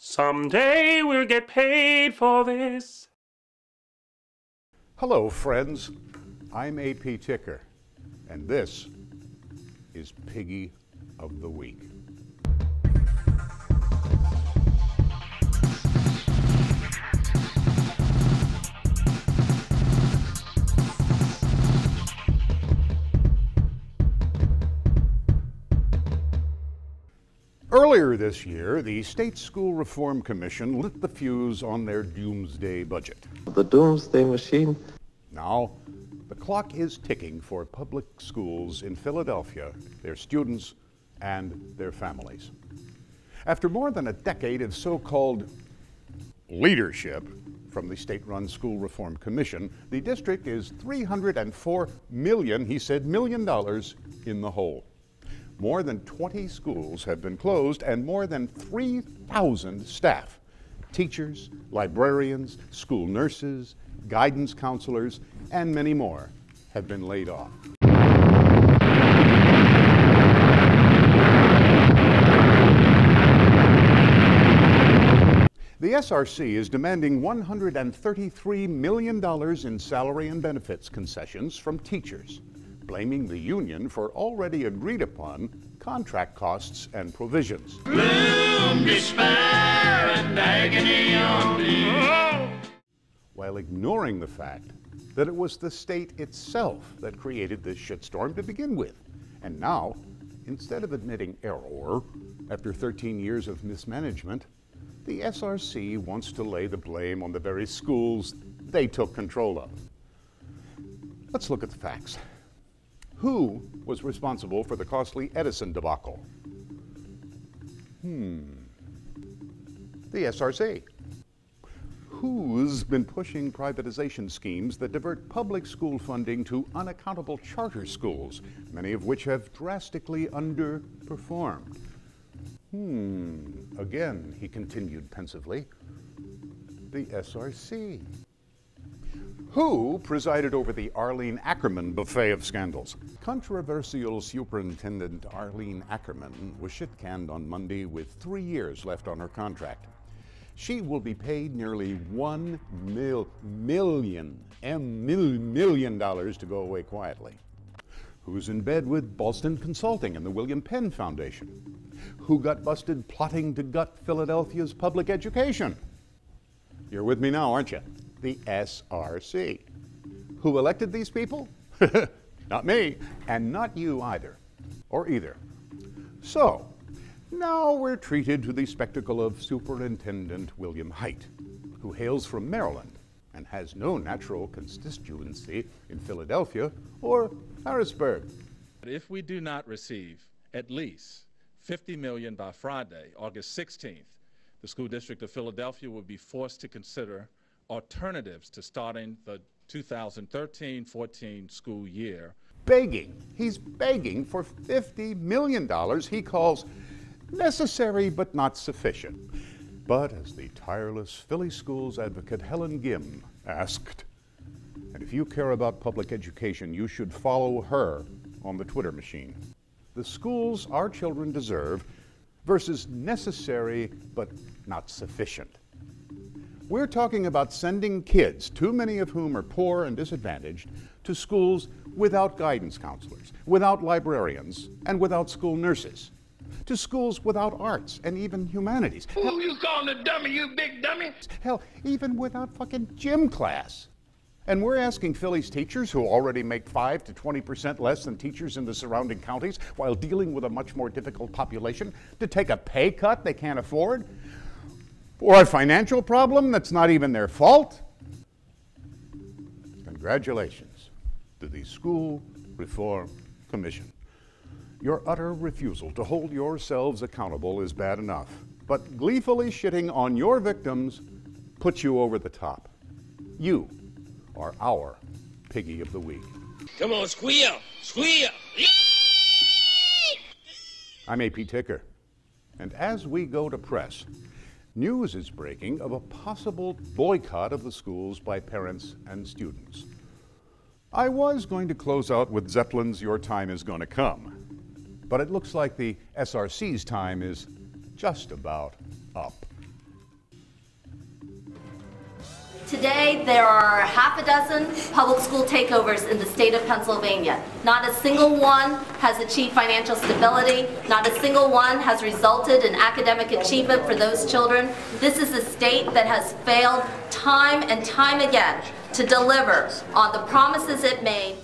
Someday we'll get paid for this. Hello, friends. I'm AP Ticker, and this is Piggie of the Week. Earlier this year, the State School Reform Commission lit the fuse on their doomsday budget. The doomsday machine. Now, the clock is ticking for public schools in Philadelphia, their students, and their families. After more than a decade of so-called leadership from the state-run School Reform Commission, the district is $304 million, he said, $million in the hole. More than 20 schools have been closed, and more than 3,000 staff, teachers, librarians, school nurses, guidance counselors, and many more have been laid off. The SRC is demanding $133 million in salary and benefits concessions from teachers, blaming the union for already agreed upon contract costs and provisions. Gloom, despair, and agony on me. While ignoring the fact that it was the state itself that created this shitstorm to begin with. And now, instead of admitting error after 13 years of mismanagement, the SRC wants to lay the blame on the very schools they took control of. Let's look at the facts. Who was responsible for the costly Edison debacle? The SRC. Who's been pushing privatization schemes that divert public school funding to unaccountable charter schools, many of which have drastically underperformed? Again, he continued pensively, the SRC. Who presided over the Arlene Ackerman buffet of scandals? Controversial Superintendent Arlene Ackerman was shit-canned on Monday with 3 years left on her contract. She will be paid nearly $1 million to go away quietly. Who's in bed with Boston Consulting and the William Penn Foundation? Who got busted plotting to gut Philadelphia's public education? You're with me now, aren't you? The SRC. Who elected these people? Not me, and not you either, or either. So, now we're treated to the spectacle of Superintendent William Haidt, who hails from Maryland and has no natural constituency in Philadelphia or Harrisburg. If we do not receive at least $50 million by Friday, August 16th, the school district of Philadelphia will be forced to consider alternatives to starting the 2013-14 school year. He's begging for $50 million he calls necessary but not sufficient. But as the tireless Philly schools advocate Helen Gim asked, and if you care about public education, you should follow her on the Twitter machine. The schools our children deserve versus necessary but not sufficient. We're talking about sending kids, too many of whom are poor and disadvantaged, to schools without guidance counselors, without librarians, and without school nurses. To schools without arts and even humanities. Who you calling a dummy, you big dummy? Hell, even without fucking gym class. And we're asking Philly's teachers, who already make 5 to 20% less than teachers in the surrounding counties while dealing with a much more difficult population, to take a pay cut they can't afford? Or a financial problem that's not even their fault? Congratulations to the School Reform Commission. Your utter refusal to hold yourselves accountable is bad enough, but gleefully shitting on your victims puts you over the top. You are our Piggie of the Week. Come on, squeal, squeal. I'm AP Ticker, and as we go to press, news is breaking of a possible boycott of the schools by parents and students. I was going to close out with Zeppelin's Your Time Is Gonna Come, but it looks like the SRC's time is just about up. Today, there are half a dozen public school takeovers in the state of Pennsylvania. Not a single one has achieved financial stability. Not a single one has resulted in academic achievement for those children. This is a state that has failed time and time again to deliver on the promises it made.